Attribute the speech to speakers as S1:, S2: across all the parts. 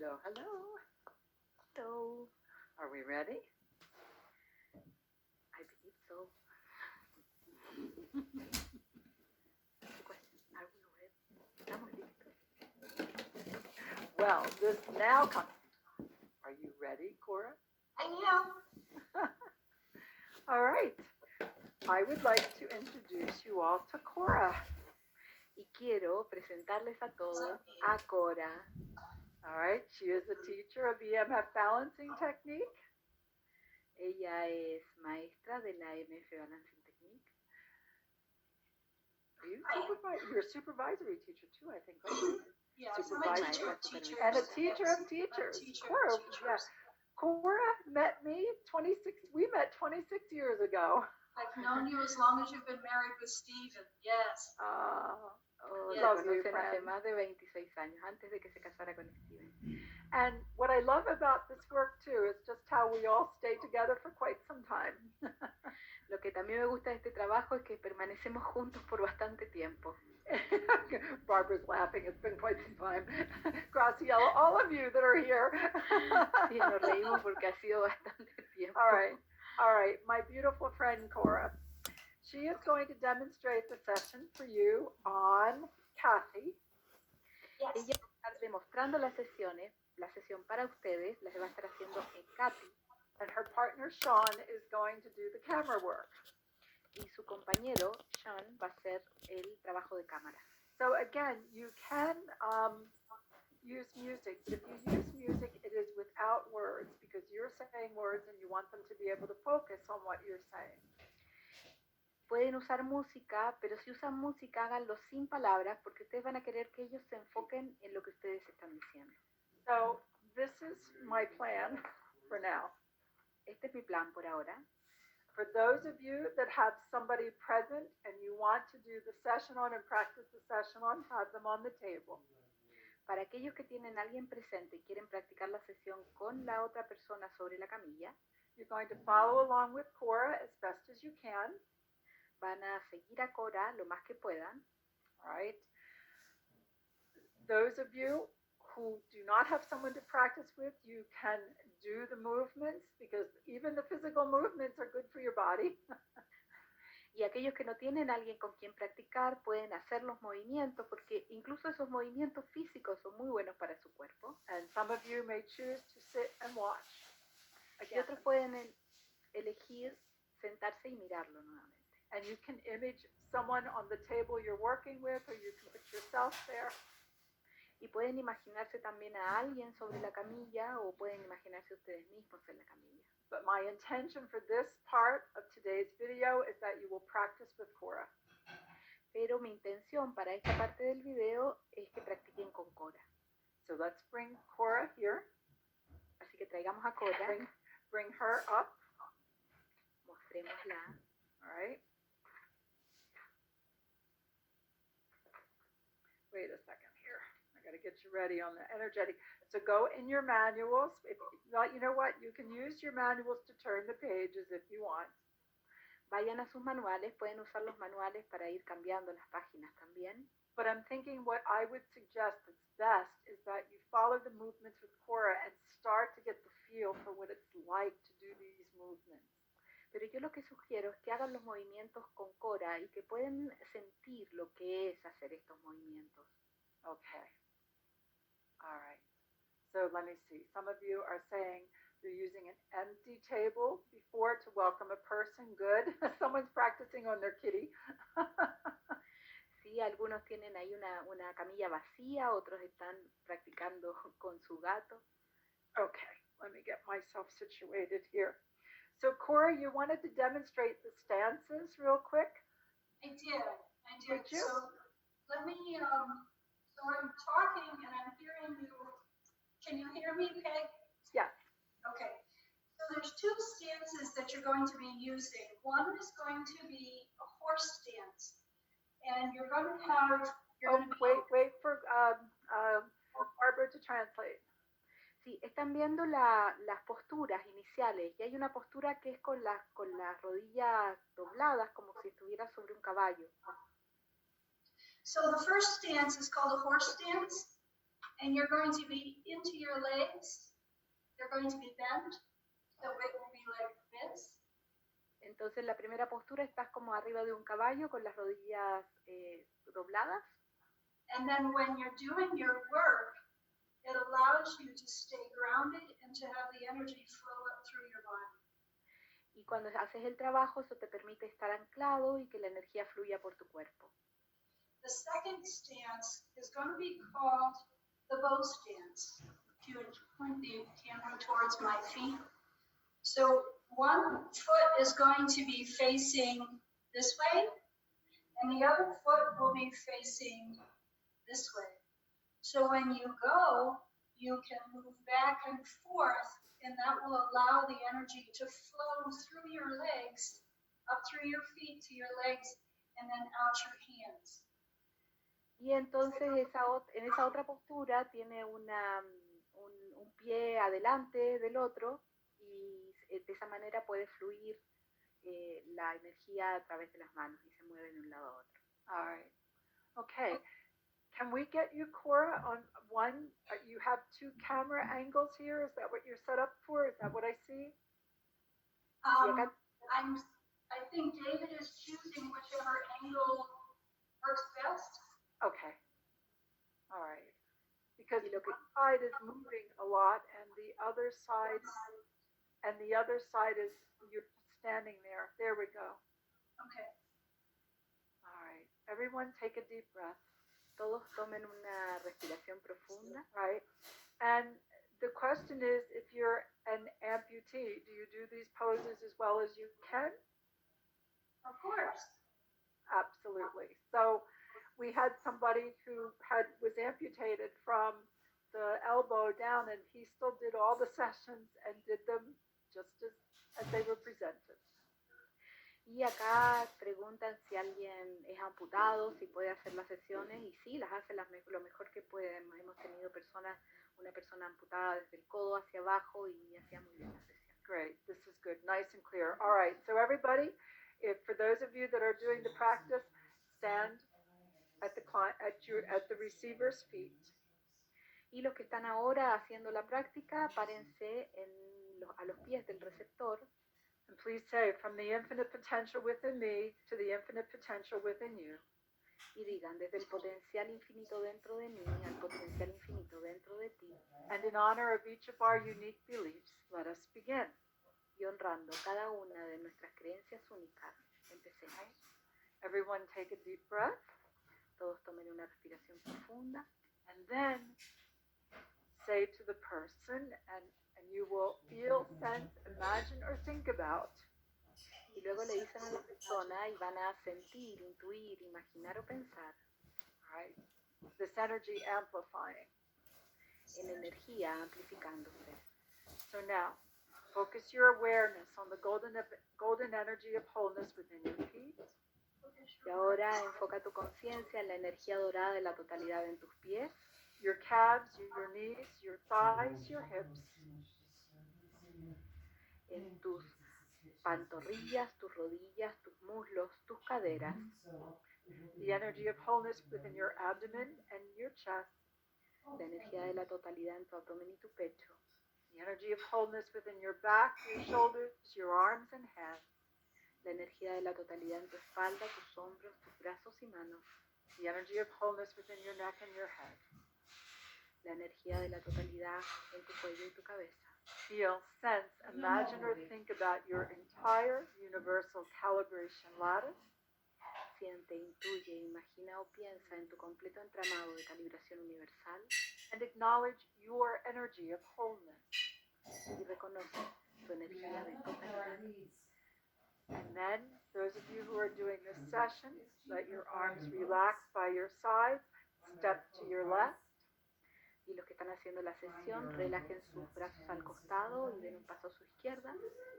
S1: Hello, hello.
S2: So,
S1: Are we ready?
S2: I believe so. That's the question. Are we ready? Estamos listos.
S1: Well, this now comes. Are you ready, Cora?
S3: I am.
S1: All right. I would like to introduce you all to Cora.
S2: Y quiero presentarles a todos a Cora.
S1: All right. She is a teacher of the Emf balancing technique.
S2: Ella es maestra de la Emf Balancing Technique.
S1: You're a supervisory teacher too, I think. Right?
S3: Yes, I'm a
S1: Supervisor.
S3: teacher of teachers.
S1: And a teacher
S3: yes.
S1: of teachers.
S3: A teacher
S1: Cora,
S3: of teachers.
S1: Cora met me 26. We met 26 years ago.
S3: I've known you as long as you've been married with Steven. Yes.
S2: Oh,
S3: Yes.
S2: la
S1: Love you,
S2: conocen hace
S1: friend.
S2: más de 26 años, antes de que se casara con Steven.
S1: And what I love about this work too is just how we all stay together for quite some time.
S2: Lo que también me gusta de este trabajo es que permanecemos juntos por bastante tiempo.
S1: Barbara's laughing. It's been quite some time. Graciela, all of you that are here.
S2: Sí, nos reímos porque ha sido bastante tiempo.
S1: All right. My beautiful friend Cora. She is going to demonstrate the session for you on Kathy.
S3: Yes.
S2: Ella va a estar demostrando la sesión para ustedes, las va a estar haciendo en Katy.
S1: And her partner Sean is going to do the camera work.
S2: Y su compañero, Sean, va a hacer el trabajo de cámara.
S1: So again, you can use music. But if you use music, it is without words because you're saying words and you want them to be able to focus on what you're saying.
S2: Pueden usar música, pero si usan música, háganlo sin palabras porque ustedes van a querer que ellos se enfoquen en lo que ustedes están diciendo.
S1: So this is my plan for now.
S2: Este es mi plan por ahora.
S1: For those of you that have somebody present and you want to do the session on and practice the session on, have them on the table.
S2: Para aquellos que tienen a alguien presente y quieren practicar la sesión con la otra persona sobre la camilla,
S1: you're going to follow along with Cora as best as you can.
S2: Van a seguir a Cora lo más que puedan.
S1: All right. Those of you who do not have someone to practice with, you can do the movements because even the physical movements are good for your body.
S2: Y aquellos que no tienen a alguien con quien practicar pueden hacer los movimientos porque incluso esos movimientos físicos son muy buenos para su cuerpo.
S1: And some of you may choose to sit and watch.
S2: Y otros pueden elegir sentarse y mirarlo nuevamente.
S1: And you can image someone on the table you're working with, or you can put yourself there.
S2: Y pueden imaginarse también a alguien sobre la camilla o pueden imaginarse ustedes mismos en la camilla.
S1: But my intention for this part of today's video is that you will practice with Cora.
S2: Pero mi intención para esta parte del video es que practiquen con Cora.
S1: So let's bring Cora here.
S2: Así que traigamos a Cora.
S1: Bring her up.
S2: Mostrémosla.
S1: All right. Wait a second here. I got to get you ready on the energetic. So go in your manuals. If not, you know what? You can use your manuals to turn the pages if you want.
S2: Vayan a sus manuales, pueden usar los manuales para ir cambiando las páginas también.
S1: But I'm thinking what I would suggest that's best is that you follow the movements with Cora and start to get the feel for what it's like to do these movements.
S2: Pero yo lo que sugiero es que hagan los movimientos con Cora y que pueden sentir lo que es hacer estos movimientos.
S1: Okay. All right. So let me see. Some of you are saying you're using an empty table before to welcome a person. Good. Someone's practicing on their kitty.
S2: Sí, algunos tienen ahí una camilla vacía, otros están practicando con su gato.
S1: Okay. Let me get myself situated here. So, Cora, you wanted to demonstrate the stances real quick?
S3: I did.
S1: Would you?
S3: So let me, so I'm talking and I'm hearing you. Can you hear me, Peg?
S1: Yes.
S3: Okay. So there's two stances that you're going to be using. One is going to be a horse stance. And you're going to have...
S1: Wait for Barbara to translate.
S2: Sí, están viendo las posturas iniciales y hay una postura que es con las rodillas dobladas como si estuviera sobre un caballo.
S3: So the first stance is called a horse stance. And you're going to be into your legs. They're going to be bent, so it will be like this.
S2: Entonces, la primera postura estás como arriba de un caballo con las rodillas dobladas.
S3: And then when you're doing your work, it allows you to stay grounded and to have the energy flow up through your body.
S2: Y cuando haces el trabajo, eso te permite estar anclado y que la energía fluya por tu cuerpo.
S3: The second stance is going to be called the bow stance. If you would point the camera towards my feet. So one foot is going to be facing this way, and the other foot will be facing this way. So when you go, you can move back and forth, and that will allow the energy to flow through your legs, up through your feet to your legs, and then out your hands.
S2: Y entonces en esa otra postura tiene un pie adelante del otro y de esa manera puede fluir la energía a través de las manos y se mueve de un lado a otro.
S1: All right. Okay. Can we get you, Cora, on one? You have two camera angles here. Is that what you're set up for? Is that what I see?
S3: I think David is choosing whichever angle works best.
S1: Okay. All right. Because one side is moving a lot, and the other side is you're standing there. There we go.
S3: Okay.
S1: All right. Everyone, take a deep breath.
S2: Todos tomen una respiración profunda.
S1: Right. And the question is, if you're an amputee, do you do these poses as well as you can?
S3: Of course.
S1: Absolutely. So we had somebody who was amputated from the elbow down, and he still did all the sessions and did them just as they were presented.
S2: Y acá preguntan si alguien es amputado, si puede hacer las sesiones, y sí, las hace lo mejor que puede. Hemos tenido una persona amputada desde el codo hacia abajo y hacía muy bien la sesión.
S1: Great, this is good, nice and clear. All right, so everybody, for those of you that are doing the practice, stand at the receiver's feet.
S2: Y los que están ahora haciendo la práctica, párense a los pies del receptor.
S1: And please say, from the infinite potential within me to the infinite potential within you.
S2: Y digan, desde el potencial infinito dentro de mí al potencial infinito dentro de ti.
S1: And in honor of each of our unique beliefs, let us begin.
S2: Y honrando cada una de nuestras creencias únicas, empecemos.
S1: Everyone take a deep breath.
S2: Todos tomen una respiración profunda.
S1: And then say to the person, and you will feel, sense, imagine, or think about.
S2: Y luego le dicen a la persona y van a sentir, intuir, imaginar o pensar.
S1: Right? This energy amplifying.
S2: En energía amplificándose.
S1: So now, focus your awareness on the golden energy of wholeness within your feet.
S2: Y ahora enfoca tu conciencia en la energía dorada de la totalidad en tus pies.
S1: Your calves, your knees, your thighs, your hips.
S2: En tus pantorrillas, tus rodillas, tus muslos, tus caderas.
S1: The energy of wholeness within your abdomen and your chest.
S2: La energía de la totalidad en tu abdomen y tu pecho.
S1: The energy of wholeness within your back, your shoulders, your arms and hands.
S2: La energía de la totalidad en tu espalda, tus hombros, tus brazos y manos.
S1: The energy of wholeness within your neck and your head.
S2: La energía de la totalidad en tu cuello y tu cabeza.
S1: Feel, sense, imagine, or think about your entire universal calibration lattice.
S2: Siente, intuye, imagina o piensa en tu completo entramado de calibración universal.
S1: And acknowledge your energy of wholeness.
S2: Y reconoce tu energía de totalidad.
S1: And then, those of you who are doing this session, let your arms relax by your sides, step to your left.
S2: Y los que están haciendo la sesión, relajen sus brazos al costado y den un paso a su izquierda.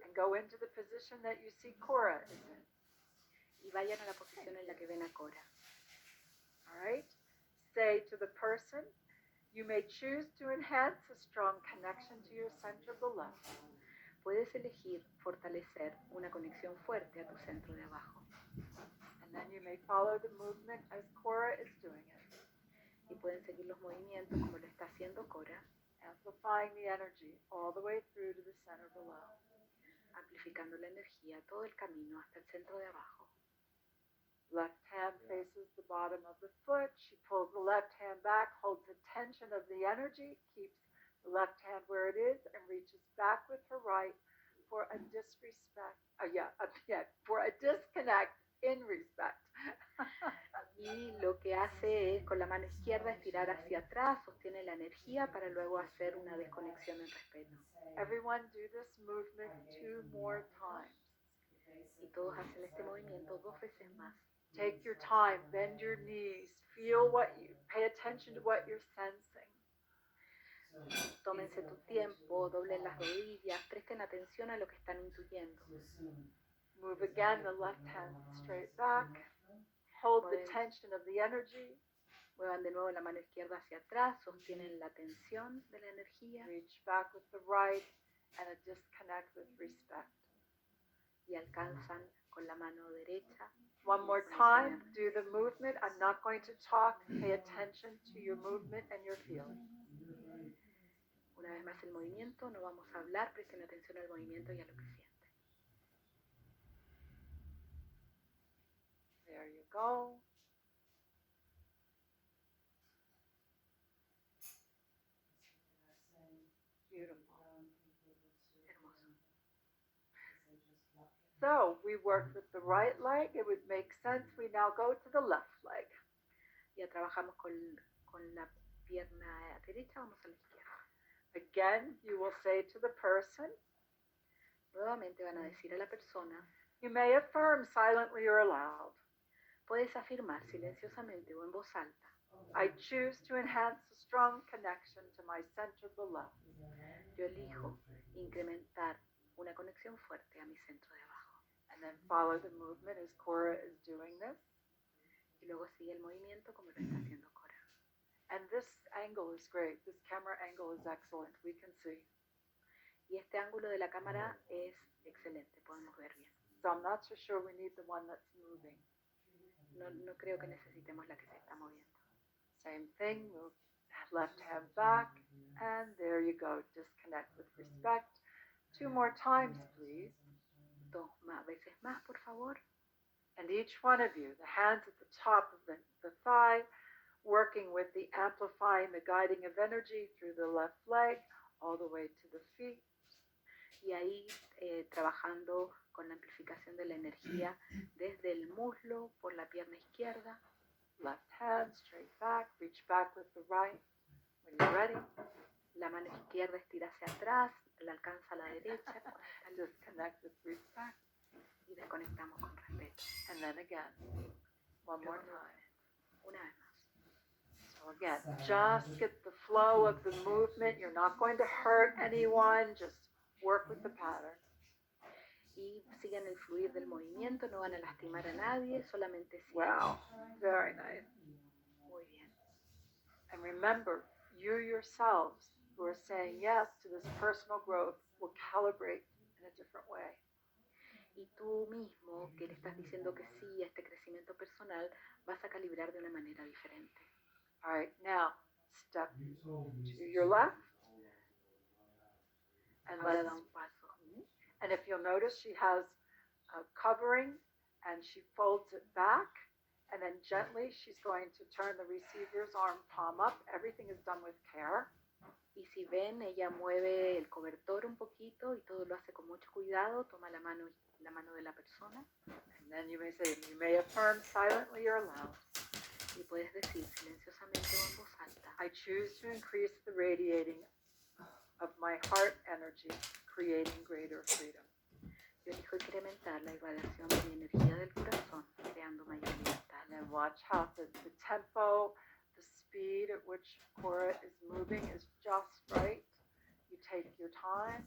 S1: And go into the position that you see Cora is in.
S2: Y vayan a la posición en la que ven a Cora.
S1: All right? Say to the person, you may choose to enhance a strong connection to your center below.
S2: Puedes elegir fortalecer una conexión fuerte a tu centro de abajo.
S1: And then you may follow the movement as Cora is doing it.
S2: Y pueden seguir los movimientos como lo está haciendo Cora,
S1: amplifying the energy all the way through to the center below.
S2: amplificando la energía todo el camino hasta el centro de abajo.
S1: Left hand faces the bottom of the foot. She pulls the left hand back, holds the tension of the energy, keeps the left hand where it is, and reaches back with her right for a for a disconnect in respect.
S2: Y lo que hace es con la mano izquierda estirar hacia atrás, sostiene la energía para luego hacer una desconexión en respeto.
S1: Everyone do this movement 2 more times.
S2: Y todos hacen este movimiento 2 veces más.
S1: Take your time, bend your knees, pay attention to what you're sensing.
S2: Tómense tu tiempo, doblen las rodillas, presten atención a lo que están intuyendo.
S1: Move again the left hand straight back. Hold the tension of the energy.
S2: Muevan de nuevo la mano izquierda hacia atrás, sostienen la tensión de la energía.
S1: Reach back with the right and a disconnect with respect.
S2: Y alcanzan con la mano derecha.
S1: One more time, do the movement. I'm not going to talk. Pay attention to your movement and your feeling.
S2: Una vez más el movimiento, no vamos a hablar, presten atención al movimiento y a lo que sienten.
S1: There you go. Beautiful.
S2: Hermoso.
S1: So we worked with the right leg. It would make sense we now go to the left leg.
S2: Ya trabajamos con la pierna derecha, vamos a la izquierda.
S1: Again, you will say to the person,
S2: Nuevamente van a decir a la persona,
S1: you may affirm silently or aloud,
S2: puedes afirmar silenciosamente o en voz alta,
S1: I choose to enhance a strong connection to my center below.
S2: yo elijo incrementar una conexión fuerte a mi centro de abajo.
S1: And then follow the movement as Cora is doing this.
S2: Y luego sigue el movimiento como lo está haciendo Cora.
S1: And this angle is great. This camera angle is excellent. We can see.
S2: Y este ángulo de la cámara es excelente, podemos ver bien.
S1: So I'm not so sure we need the one that's moving.
S2: No creo que necesitemos la que se está moviendo.
S1: Same thing, move left hand back, and there you go. Disconnect with respect. 2 more times, please.
S2: 2 veces más, por favor.
S1: And each one of you, the hands at the top of the thigh, working with the amplifying, the guiding of energy through the left leg, all the way to the feet.
S2: Y ahí trabajando con la amplificación de la energía desde el muslo por la pierna izquierda.
S1: Left hand straight back, reach back with the right. When you're ready,
S2: la mano izquierda estira hacia atrás, la alcanza a la derecha.
S1: Disconnect with respect.
S2: Y desconectamos con respeto.
S1: And then again, one more time.
S2: Una vez más.
S1: So again, just get the flow of the movement. You're not going to hurt anyone. Just work with the pattern.
S2: Y sigan el fluir del movimiento, no van a lastimar a nadie, solamente sigan.
S1: Wow, very nice.
S2: Muy bien.
S1: And remember, you yourselves who are saying yes to this personal growth will calibrate in a different way.
S2: Y tú mismo, que le estás diciendo que sí a este crecimiento personal, vas a calibrar de una manera diferente.
S1: All right, now step to your left. And
S2: Ahora
S1: let's
S2: da un paso.
S1: And if you'll notice, she has a covering and she folds it back. And then gently, she's going to turn the receiver's arm palm up. Everything is done with care.
S2: Y si ven, ella mueve el cobertor un poquito y todo lo hace con mucho cuidado. Toma la mano de la persona.
S1: And then you may say, you may affirm silently or loud.
S2: Y puedes decir silenciosamente o en voz alta.
S1: I choose to increase the radiating of my heart energy, creating greater freedom.
S2: Yo elijo incrementar la irradiación de mi energía del corazón, creando mayor libertad.
S1: And then watch how the tempo, the speed at which Cora is moving is just right. You take your time.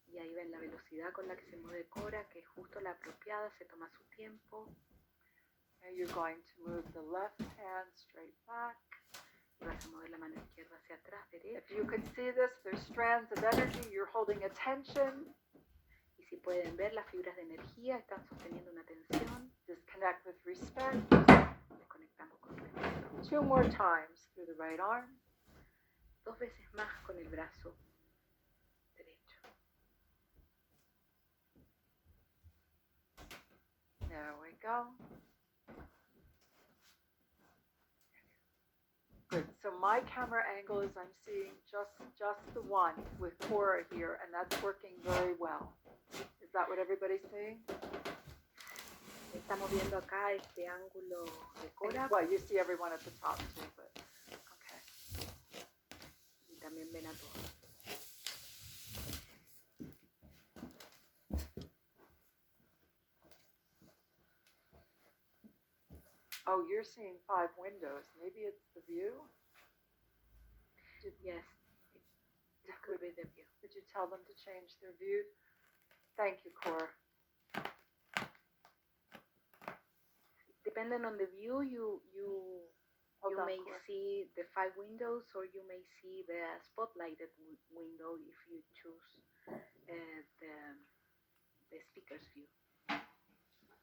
S2: Y ahí ven la velocidad con la que se mueve Cora, que es justo la apropiada, se toma su tiempo.
S1: And you're going to move the left hand straight back.
S2: Y vas a mover la mano izquierda hacia atrás, derecha.
S1: If you can see this, there's strands of energy. You're holding a tension.
S2: Y si pueden ver, las fibras de energía están sosteniendo una tensión.
S1: Disconnect with respect.
S2: Desconectamos con respeto.
S1: 2 more times through the right arm.
S2: 2 veces más con el brazo derecho.
S1: There we go. Good. So my camera angle is I'm seeing just the one with Cora here, and that's working very well. Is that what everybody's seeing?
S2: Estamos viendo acá este ángulo de Cora
S1: Well, you see everyone at the top too, but okay.
S2: y también ven a todos.
S1: Oh, you're seeing 5 windows. Maybe it's the view?
S2: Yes, it could be the view.
S1: Did you tell them to change their view? Thank you, Cora.
S2: Depending on the view, you
S1: Hold on,
S2: may
S1: Cora.
S2: see the 5 windows, or you may see the spotlighted window if you choose the speaker's view.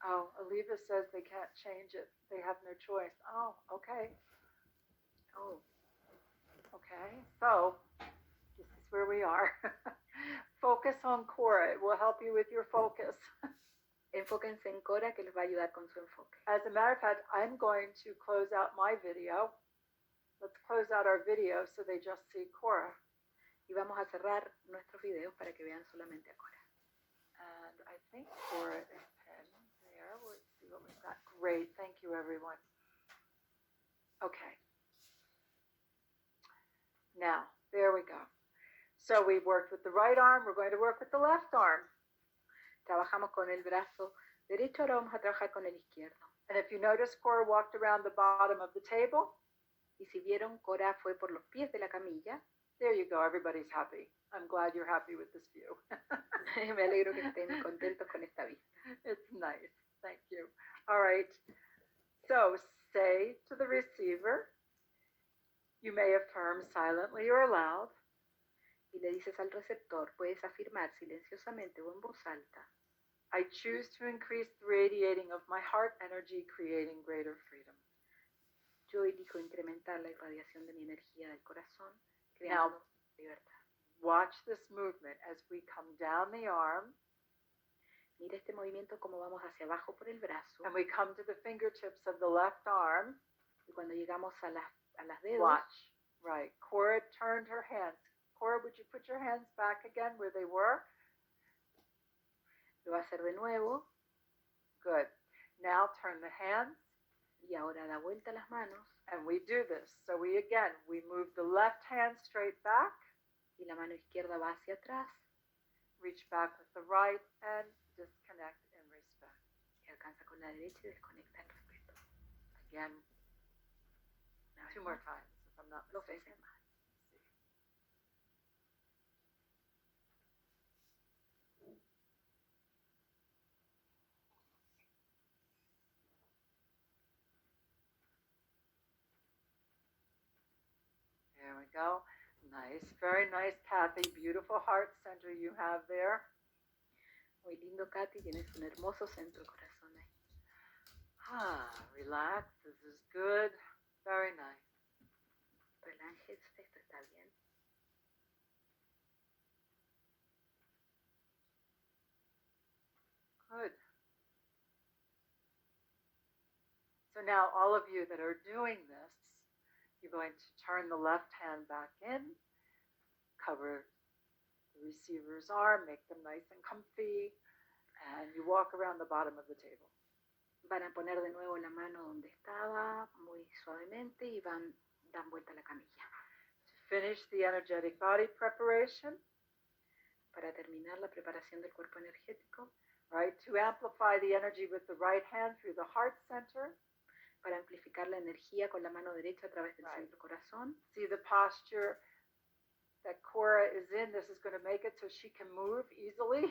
S1: Oh, Aliva says they can't change it. They have no choice. Oh, okay.
S2: Oh,
S1: Okay. So, this is where we are. Focus on Cora. It will help you with your focus.
S2: enfóquense en Cora, que les va a ayudar con su enfoque.
S1: As a matter of fact, I'm going to close out my video. Let's close out our video so they just see Cora.
S2: Y vamos a cerrar nuestros videos para que vean solamente a Cora.
S1: And I think Cora is pinned there. Let's see what was that. Great. Thank you, everyone. Okay. Now, there we go. So we worked with the right arm. We're going to work with the left arm.
S2: Trabajamos con el brazo derecho, ahora vamos a trabajar con el izquierdo.
S1: And if you notice, Cora walked around the bottom of the table.
S2: Y si vieron, Cora fue por los pies de la camilla.
S1: There you go. Everybody's happy. I'm glad you're happy with this view.
S2: Me alegro que estén contentos con esta vista.
S1: It's nice. Thank you. All right. So say to the receiver, you may affirm silently or aloud.
S2: Y le dices al receptor, puedes afirmar silenciosamente o en voz alta.
S1: I choose to increase the radiating of my heart energy, creating greater freedom.
S2: Yo elijo incrementar la irradiación de mi energía del corazón, creando libertad.
S1: Watch this movement as we come down the arm.
S2: Mira este movimiento como vamos hacia abajo por el brazo.
S1: And we come to the fingertips of the left arm.
S2: Y cuando llegamos a las dedos,
S1: watch. Right. Cora turned her hands. Cora, would you put your hands back again where they were?
S2: lo va a hacer de nuevo.
S1: Good. Now turn the hands.
S2: Y ahora da vuelta las manos.
S1: And we do this. So we move the left hand straight back.
S2: Y la mano izquierda va hacia atrás.
S1: Reach back with the right and disconnect in respect.
S2: Y alcanza con la derecha y desconecta en respeto.
S1: Again, 2 more times, if I'm not
S2: Dos
S1: mistaken.
S2: veces más.
S1: There we go. Nice, very nice, Kathy. Beautiful heart center you have there.
S2: Muy lindo, Katy. Tienes un hermoso centro corazón ahí.
S1: Relax. This is good. Very nice.
S2: Relájese, esto está bien.
S1: Good. So now all of you that are doing this, you're going to turn the left hand back in, cover the receiver's arm, make them nice and comfy, and you walk around the bottom of the table.
S2: Van a poner de nuevo la mano donde estaba, muy suavemente, y dan vuelta a la camilla.
S1: To finish the energetic body preparation,
S2: para terminar la preparación del cuerpo energético,
S1: right? To amplify the energy with the right hand through the heart center.
S2: Para amplificar la energía con la mano derecha a través del centro corazón.
S1: See the posture that Cora is in. This is going to make it so she can move easily.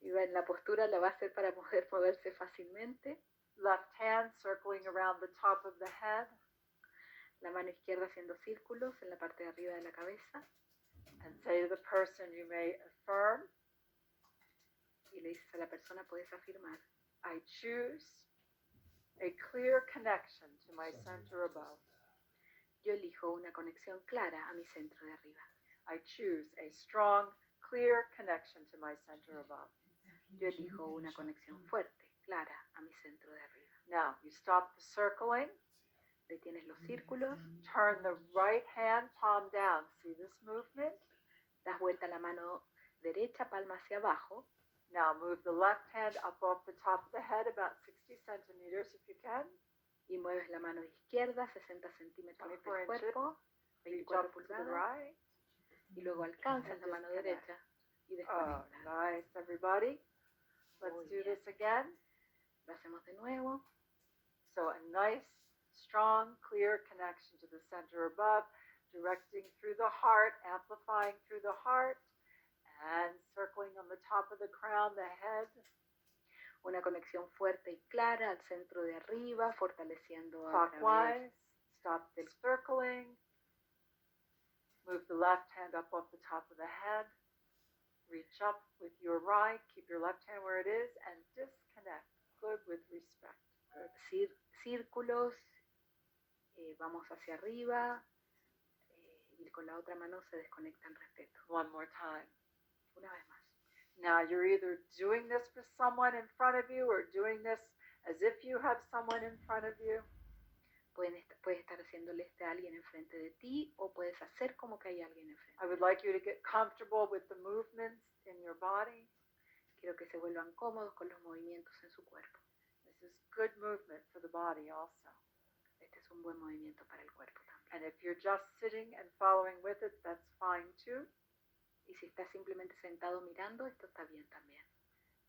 S2: Y en la postura la va a hacer para poder moverse fácilmente.
S1: Left hand circling around the top of the head.
S2: La mano izquierda haciendo círculos en la parte de arriba de la cabeza.
S1: And say to the person, you may affirm.
S2: Y le dices a la persona, puedes afirmar.
S1: I choose a clear connection to my center above.
S2: Yo elijo una conexión clara a mi centro de arriba.
S1: I choose a strong, clear connection to my center above.
S2: Yo elijo una conexión fuerte, clara a mi centro de arriba.
S1: Now, you stop the circling.
S2: Detienes los círculos,
S1: Turn the right hand palm down. See this movement?
S2: das vuelta la mano derecha, palma hacia abajo.
S1: Now move the left hand up off the top of the head about 60 centimeters if you can.
S2: Y mueves la mano izquierda 60 centímetros
S1: 24
S2: del cuerpo,
S1: Reach
S2: 24
S1: up to the
S2: pulgadas,
S1: right.
S2: y luego alcanzas la mano derecha y
S1: Oh,
S2: desconectas.
S1: nice, everybody. Let's
S2: Muy
S1: do
S2: bien.
S1: this again.
S2: Lo hacemos de nuevo.
S1: So a nice, strong, clear connection to the center above, directing through the heart, amplifying through the heart, and circling on the top of the crown, the head.
S2: Una conexión fuerte y clara al centro de arriba, fortaleciendo a través.
S1: Clockwise, stop the circling. Move the left hand up off the top of the head. Reach up with your right. Keep your left hand where it is and disconnect. Good, with respect. Good.
S2: Círculos, vamos hacia arriba y con la otra mano se desconecta en respeto.
S1: One more time.
S2: Una vez más.
S1: Now you're either doing this for someone in front of you or doing this as if you have someone in front of you.
S2: Puedes estar haciéndole a alguien enfrente de ti o puedes hacer como que hay alguien enfrente.
S1: I would like you to get comfortable with the movements in your body.
S2: Quiero que se vuelvan cómodos con los movimientos en su cuerpo.
S1: This is good movement for the body also.
S2: Este es un buen movimiento para el cuerpo también.
S1: And if you're just sitting and following with it, that's fine too.
S2: Y si estás simplemente sentado mirando, esto está bien también.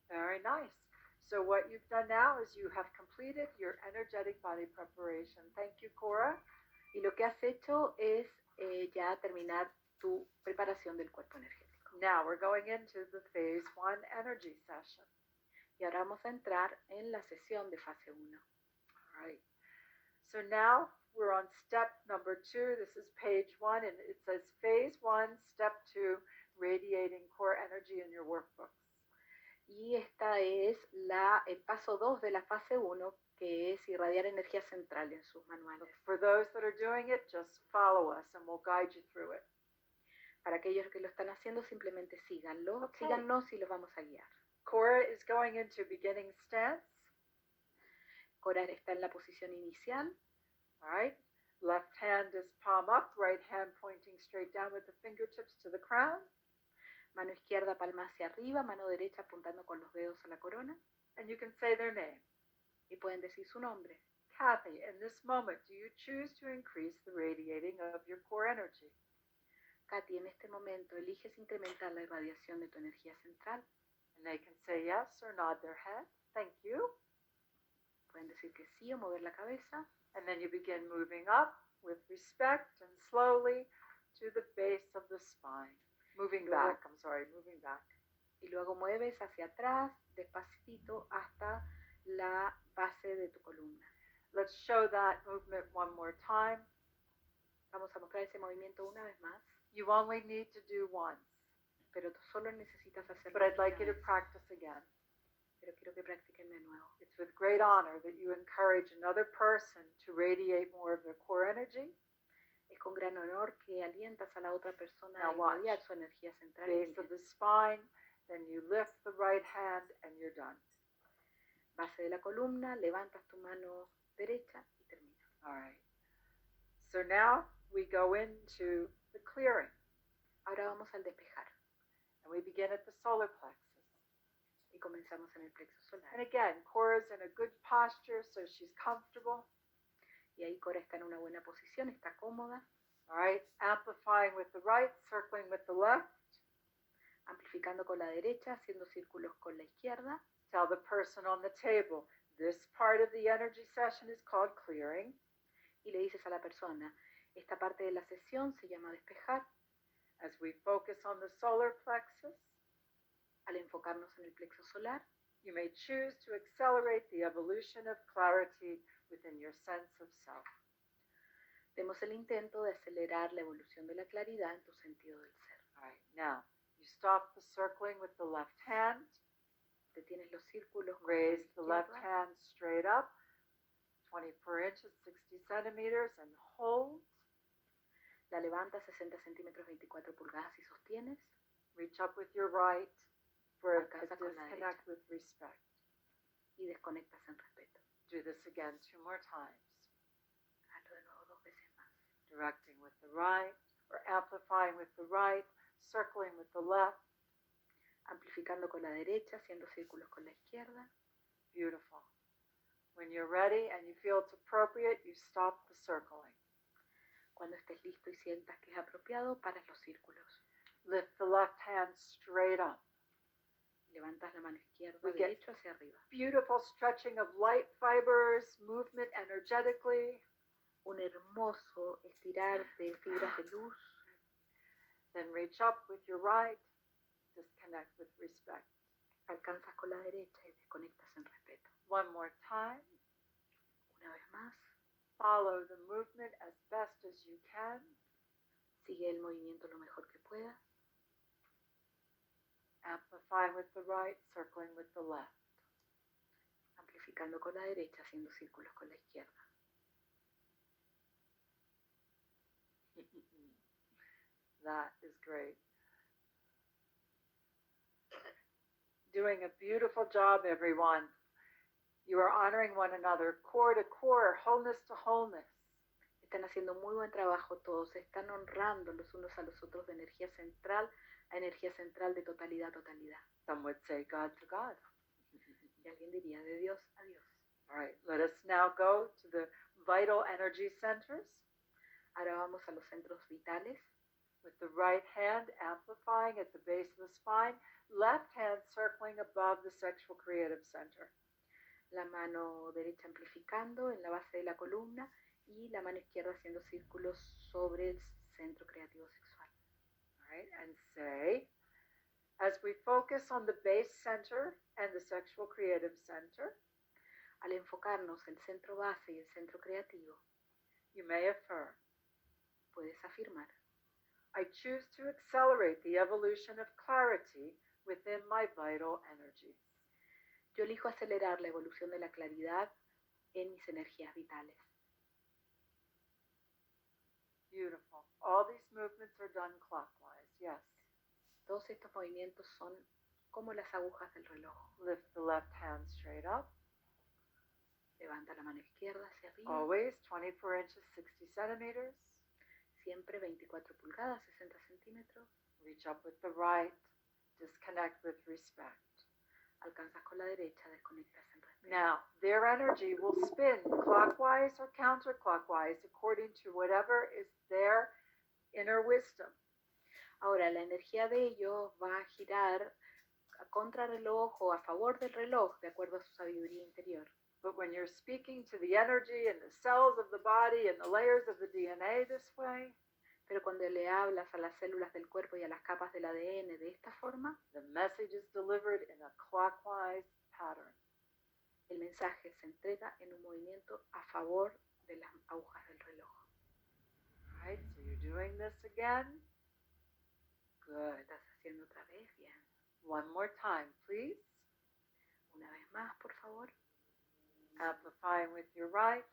S1: Very nice. So what you've done now is you have completed your energetic body preparation. Thank you, Cora.
S2: Y lo que has hecho es ya terminar tu preparación del cuerpo energético.
S1: Now we're going into the phase 1 energy session.
S2: Y ahora vamos a entrar en la sesión de fase 1.
S1: All right. So now we're on step number 2. This is page 1, and it says phase 1, step 2, radiating core energy in your workbooks.
S2: Y esta es el paso 2 de la fase 1, que es irradiar energía central en sus manuales.
S1: For those that are doing it, just follow us and we'll guide you through it.
S2: Para aquellos que lo están haciendo, simplemente síganlo.
S1: Okay.
S2: Síganos y los vamos a guiar.
S1: Cora is going into beginning stance.
S2: Cora está en la posición inicial.
S1: All right. Left hand is palm up, right hand pointing straight down with the fingertips to the crown.
S2: Mano izquierda palma hacia arriba, mano derecha apuntando con los dedos a la corona.
S1: And you can say their name.
S2: Y pueden decir su nombre.
S1: Kathy, in this moment, do you choose to increase the radiating of your core energy?
S2: Katy, en este momento, ¿eliges incrementar la irradiación de tu energía central?
S1: And they can say yes or nod their head. Thank you.
S2: Pueden decir que sí o mover la cabeza.
S1: And then you begin moving up with respect and slowly to the base of the spine. Moving back.
S2: Y luego mueves hacia atrás, despacito, hasta la base de tu columna.
S1: Let's show that movement one more time.
S2: Vamos a mostrar ese movimiento una vez más.
S1: You only need to do once,
S2: Pero tú solo necesitas hacerlo
S1: but I'd
S2: una
S1: like you to
S2: vez.
S1: practice again.
S2: Pero quiero que practiquen de nuevo.
S1: It's with great honor that you encourage another person to radiate more of their core energy.
S2: Es con gran honor que alientas a la otra persona
S1: Now
S2: a
S1: watch.
S2: irradiar su energía central.
S1: Base of the spine, then you lift the right hand and you're done.
S2: Base de la columna, levantas tu mano derecha y terminas.
S1: All right. So now we go into the clearing,
S2: Ahora vamos al despejar
S1: and we begin at the solar plexus.
S2: y comenzamos en el plexo
S1: And
S2: solar.
S1: again, Cora's in a good posture, so she's comfortable.
S2: Y ahí Cora está en una buena posición, está cómoda,
S1: All right, amplifying with the right, circling with the left.
S2: amplificando con la derecha, haciendo círculos con la izquierda.
S1: Tell the person on the table, this part of the energy session is called clearing.
S2: Y le dices a la persona, esta parte de la sesión se llama despejar.
S1: As we focus on the solar plexus,
S2: Al enfocarnos en el plexo solar,
S1: you may choose to accelerate the evolution of clarity within your sense of self.
S2: demos el intento de acelerar la evolución de la claridad en tu sentido del ser.
S1: All right, now you stop the circling with the left hand,
S2: Detienes los círculos con
S1: raise
S2: la
S1: the left
S2: izquierda,
S1: hand straight up, 24 inches, 60 centimeters, and hold.
S2: La levantas 60 centímetros, 24 pulgadas y sostienes.
S1: Reach up with your right for a
S2: Alcanza con la
S1: disconnect with respect.
S2: Y desconectas en respeto.
S1: Do this again 2 more times.
S2: Hazlo de nuevo 2 veces más.
S1: Directing with the right, or amplifying with the right, circling with the left.
S2: Amplificando con la derecha, haciendo círculos con la izquierda.
S1: Beautiful. When you're ready and you feel it's appropriate, you stop the circling.
S2: Cuando estés listo y sientas que es apropiado, paras los círculos.
S1: Lift the left hand straight up.
S2: Levantas la mano izquierda
S1: We get
S2: derecho hacia arriba.
S1: Beautiful stretching of light fibers, movement energetically.
S2: Un hermoso estirar de fibras de luz.
S1: Then reach up with your right, disconnect with respect.
S2: Alcanzas con la derecha y desconectas en respeto.
S1: One more time.
S2: Una vez más.
S1: Follow the movement as best as you can.
S2: Sigue el movimiento lo mejor que puedas.
S1: Amplifying with the right, circling with the left.
S2: Amplificando con la derecha, haciendo círculos con la izquierda.
S1: That is great. Doing a beautiful job, everyone. You are honoring one another, core to core, wholeness to wholeness.
S2: Están haciendo muy buen trabajo todos. Se están honrando los unos a los otros de energía central a energía central, de totalidad a totalidad.
S1: Some would say God to God.
S2: Y alguien diría de Dios a Dios.
S1: All right, let us now go to the vital energy centers.
S2: Ahora vamos a los centros vitales.
S1: With the right hand amplifying at the base of the spine, left hand circling above the sexual creative center.
S2: La mano derecha amplificando en la base de la columna y la mano izquierda haciendo círculos sobre el centro creativo sexual.
S1: All right, and say, as we focus on the base center and the sexual creative center,
S2: al enfocarnos el centro base y el centro creativo,
S1: you may affirm,
S2: puedes afirmar,
S1: I choose to accelerate the evolution of clarity within my vital energies.
S2: Yo elijo acelerar la evolución de la claridad en mis energías vitales.
S1: Beautiful. All these movements are done clockwise, yes.
S2: Todos estos movimientos son como las agujas del reloj.
S1: Lift the left hand straight up.
S2: Levanta la mano izquierda hacia arriba.
S1: Always 24 inches, 60 centimeters.
S2: Siempre 24 pulgadas, 60 centímetros.
S1: Reach up with the right. Disconnect with respect.
S2: Alcanzas con la derecha, desconectas en respeto.
S1: Now, their energy will spin clockwise or counterclockwise according to whatever is their inner wisdom.
S2: Ahora, la energía de ellos va a girar a contrarreloj o a favor del reloj, de acuerdo a su sabiduría interior.
S1: But when you're speaking to the energy and the cells of the body and the layers of the DNA this way,
S2: pero cuando le hablas a las células del cuerpo y a las capas del ADN de esta forma,
S1: the message is delivered in a clockwise pattern.
S2: El mensaje se entrega en un movimiento a favor de las agujas del reloj.
S1: All right, so you're doing this again. Good.
S2: Estás haciendo otra vez, bien.
S1: One more time, please.
S2: Una vez más, por favor.
S1: Amplifying with your right,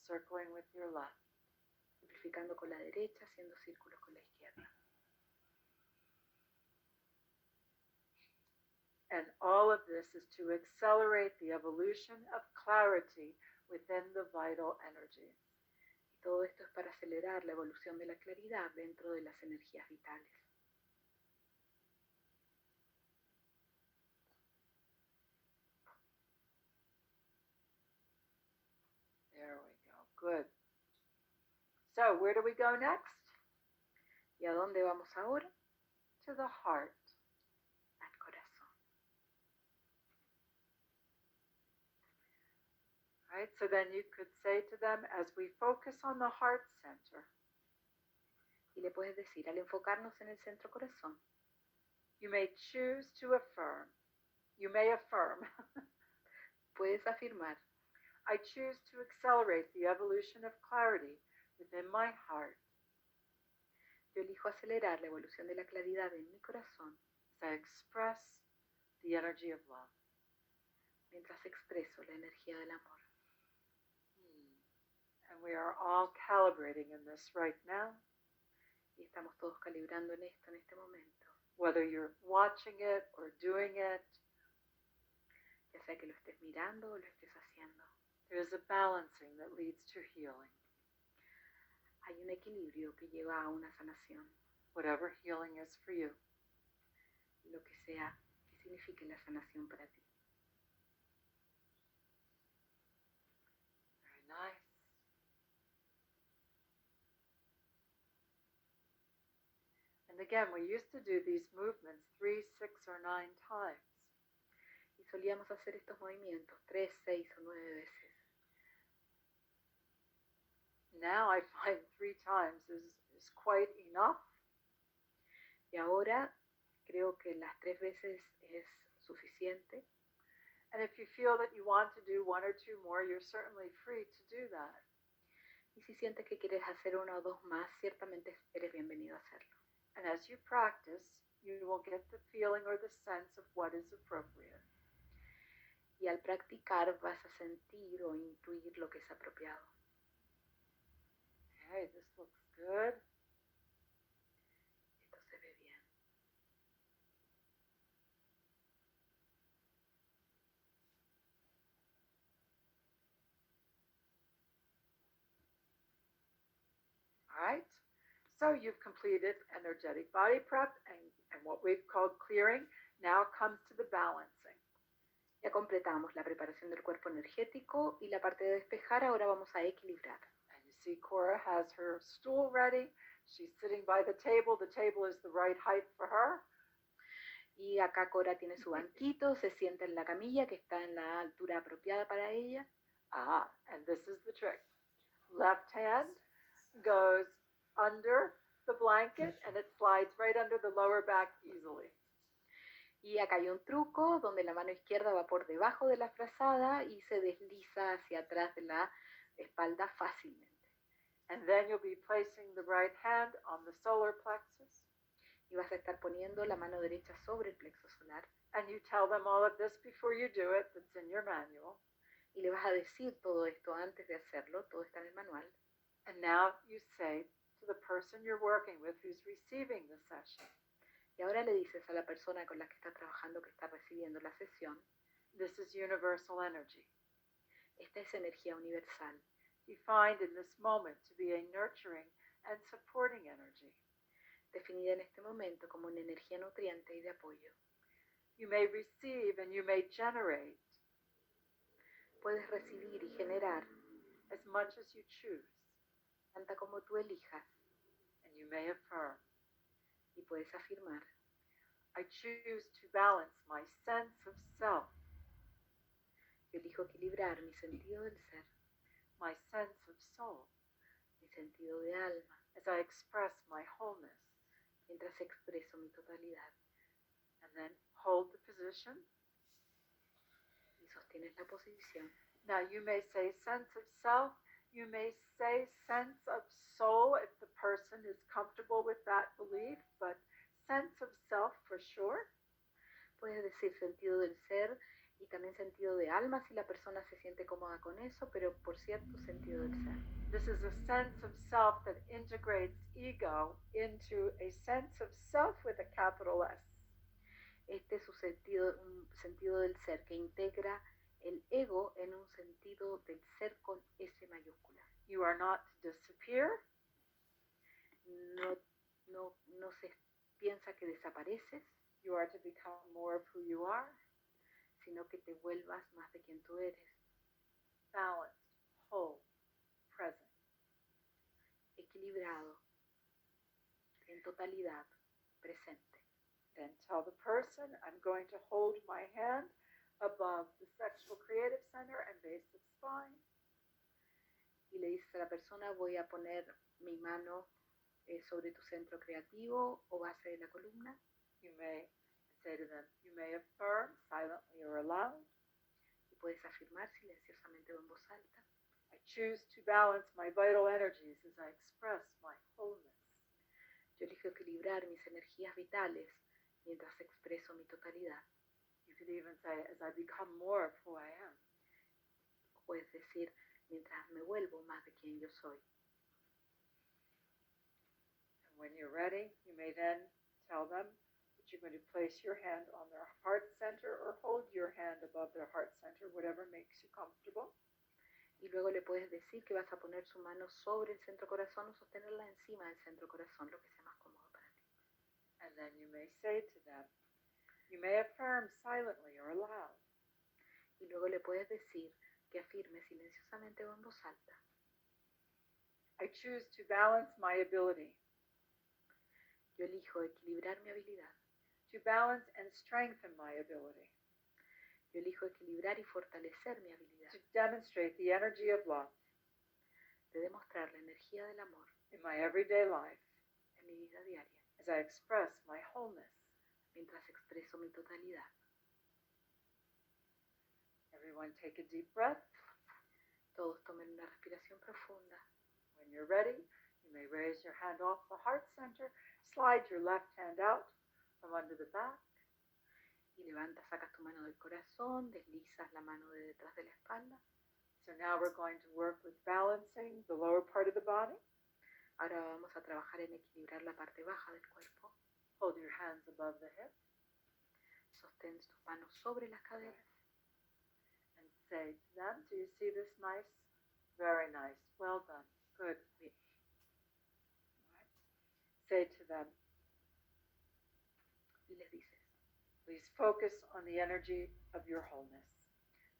S1: circling with your left.
S2: Amplificando con la derecha, haciendo círculos con la izquierda.
S1: And all of this is to accelerate the evolution of clarity within the vital energies.
S2: Y todo esto es para acelerar la evolución de la claridad dentro de las energías vitales.
S1: There we go. Good. So, where do we go next?
S2: ¿Y a dónde vamos ahora?
S1: To the heart.
S2: Al corazón.
S1: Right? So then you could say to them, as we focus on the heart center,
S2: Y le puedes decir, al enfocarnos en el centro corazón,
S1: you may choose to affirm. You may affirm.
S2: puedes afirmar,
S1: I choose to accelerate the evolution of clarity within my heart
S2: yo elijo acelerar la evolución de la claridad en mi corazón
S1: as I express the energy of love.
S2: mientras expreso la energía del amor.
S1: we are all calibrating in this right now.
S2: Y estamos todos calibrando en esto en este momento.
S1: Whether you're watching it or doing it,
S2: Ya sea que lo estés mirando o lo estés haciendo.
S1: there's a balancing that leads to healing.
S2: Hay un equilibrio que lleva a una sanación.
S1: Whatever healing is for you.
S2: Lo que sea que signifique la sanación para ti.
S1: Very nice. And again, we used to do these movements 3, 6, or 9 times.
S2: Y solíamos hacer estos movimientos 3, 6 o 9 veces.
S1: Now I find 3 times is quite enough.
S2: Y ahora creo que las 3 veces es suficiente.
S1: And if you feel that you want to do 1 or 2 more, you're certainly free to do that.
S2: Y si sientes que quieres hacer 1 o 2 más, ciertamente eres bienvenido a hacerlo.
S1: And as you practice, you will get the feeling or the sense of what is appropriate.
S2: Y al practicar vas a sentir o intuir lo que es apropiado.
S1: Okay, this looks good.
S2: Esto se ve bien.
S1: All right. So you've completed energetic body prep and what we've called clearing. Now comes to the balancing.
S2: Ya completamos la preparación del cuerpo energético y la parte de despejar, ahora vamos a equilibrar.
S1: And you see Cora has her stool ready. She's sitting by the table. The table is the right height for her.
S2: Y acá Cora tiene su banquito, se sienta en la camilla que está en la altura apropiada para ella.
S1: Ah, and this is the trick. Left hand goes under the blanket and it slides right under the lower back easily.
S2: Y acá hay un truco donde la mano izquierda va por debajo de la frazada y se desliza hacia atrás de la espalda fácilmente.
S1: And then you'll be placing the right hand on the solar plexus.
S2: Y vas a estar poniendo la mano derecha sobre el plexo solar.
S1: And you tell them all of this before you do it. That's in your manual.
S2: Y le vas a decir todo esto antes de hacerlo, todo está en el manual.
S1: And now you say to the person you're working with who's receiving the session,
S2: Y ahora le dices a la persona con la que está trabajando, que está recibiendo la sesión,
S1: this is universal energy,
S2: esta es energía universal,
S1: defined in this moment to be a nurturing and supporting energy.
S2: definida en este momento como una energía nutriente y de apoyo.
S1: You may receive and you may generate
S2: Puedes recibir y generar
S1: as much as you choose,
S2: tanta como tú elijas,
S1: and you may affirm,
S2: y puedes afirmar:
S1: I choose to balance my sense of self,
S2: yo elijo equilibrar mi sentido del ser,
S1: my sense of soul,
S2: mi sentido de alma,
S1: as I express my wholeness,
S2: mientras expreso mi totalidad.
S1: and then hold the position.
S2: Y sostienes la posición.
S1: Now you may say sense of self, you may say sense of soul if the person is comfortable with that belief, but sense of self for sure.
S2: Puedes decir sentido del ser y también sentido de alma si la persona se siente cómoda con eso, pero por cierto, sentido del ser.
S1: This is a sense of self that integrates ego into a sense of self with a capital S.
S2: Este es un sentido del ser que integra el ego en un sentido del ser con S mayúscula.
S1: You are not to disappear.
S2: No se piensa que desapareces,
S1: You are to become more of who you are,
S2: sino que te vuelvas más de quien tú eres,
S1: balanced, whole, present.
S2: equilibrado, en totalidad, presente.
S1: Then tell the person, I'm going to hold my hand above the sexual creative center and base of spine.
S2: Y le dices a la persona: voy a poner mi mano sobre tu centro creativo o base de la columna.
S1: You may say to them, you may affirm silently or aloud.
S2: Y puedes afirmar silenciosamente o en voz alta:
S1: I choose to balance my vital energies as I express my wholeness.
S2: yo elijo equilibrar mis energías vitales mientras expreso mi totalidad.
S1: You could even say, as I become more of who I am.
S2: Puedes decir: mientras me vuelvo más de quien yo soy.
S1: And when you're ready, you may then tell them that you're going to place your hand on their heart center or hold your hand above their heart center, whatever makes you comfortable.
S2: Y luego le puedes decir que vas a poner su mano sobre el centro corazón o sostenerla encima del centro corazón, lo que sea más cómodo para ti.
S1: And then you may say to them, you may affirm silently or aloud,
S2: Y luego le puedes decir que afirme silenciosamente o en voz alta.
S1: I choose to balance my ability,
S2: Yo elijo equilibrar mi habilidad.
S1: to balance and strengthen my ability,
S2: Yo elijo equilibrar y fortalecer mi habilidad.
S1: to demonstrate the energy of love
S2: De demostrar la energía del amor
S1: in my everyday life
S2: en mi vida diaria,
S1: as I express my wholeness.
S2: mientras expreso mi totalidad.
S1: Everyone take a deep breath.
S2: Todos tomen una respiración profunda.
S1: When you're ready, you may raise your hand off the heart center, slide your left hand out from under the back,
S2: Y levantas, sacas tu mano del corazón, deslizas la mano de detrás de la espalda.
S1: so now we're going to work with balancing the lower part of the body.
S2: Ahora vamos a trabajar en equilibrar la parte baja del cuerpo.
S1: Hold your hands above the hips
S2: Sostén tus manos sobre las caderas
S1: and say to them, do you see this nice? Very nice. Well done. Good.
S2: Bien.
S1: Right. Say to them,
S2: y les dices,
S1: please focus on the energy of your wholeness.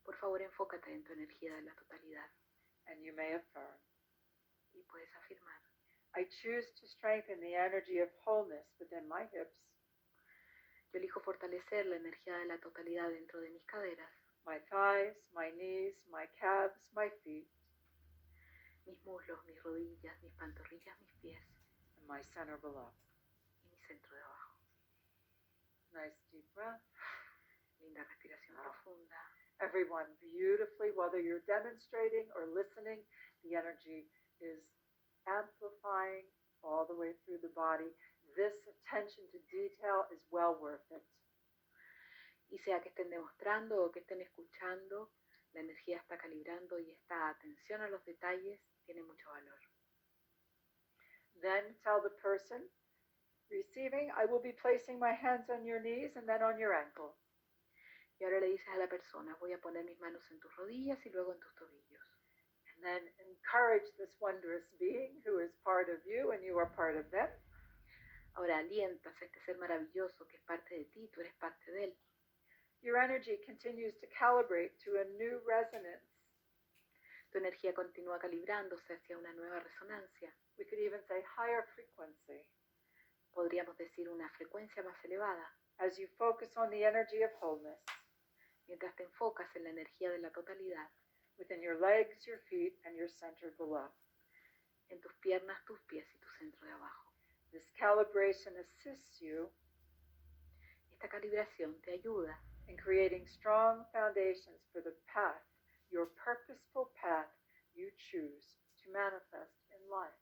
S2: por favor enfócate en tu energía de la totalidad.
S1: And you may affirm,
S2: Y puedes afirmar,
S1: I choose to strengthen the energy of wholeness within my hips,
S2: yo elijo fortalecer la energía de la totalidad dentro de mis caderas,
S1: my thighs, my knees, my calves, my feet,
S2: mis muslos, mis rodillas, mis pantorrillas, mis pies
S1: and my center below.
S2: y mi centro de abajo.
S1: Nice deep breath.
S2: Linda respiración profunda.
S1: Everyone, beautifully, whether you're demonstrating or listening, the energy is amplifying all the way through the body. This attention to detail is well worth it.
S2: Y sea que estén demostrando o que estén escuchando, la energía está calibrando y esta atención a los detalles tiene mucho valor.
S1: Then tell the person receiving, I will be placing my hands on your knees and then on your ankles.
S2: Y ahora le dices a la persona, voy a poner mis manos en tus rodillas y luego en tus tobillos.
S1: And then encourage this wondrous being who is part of you and you are part of them.
S2: Ahora alientas a este ser maravilloso que es parte de ti, tú eres parte de él.
S1: Your energy continues to calibrate to a new resonance.
S2: Tu energía continúa calibrándose hacia una nueva resonancia.
S1: We could even say higher frequency.
S2: Podríamos decir una frecuencia más elevada.
S1: As you focus on the energy of wholeness
S2: Mientras te enfocas en la energía de la totalidad,
S1: within your legs, your feet, and your center below.
S2: en tus piernas, tus pies y tu centro de abajo.
S1: This calibration assists you
S2: Esta calibración te ayuda
S1: in creating strong foundations for the path, your purposeful path you choose to manifest in life.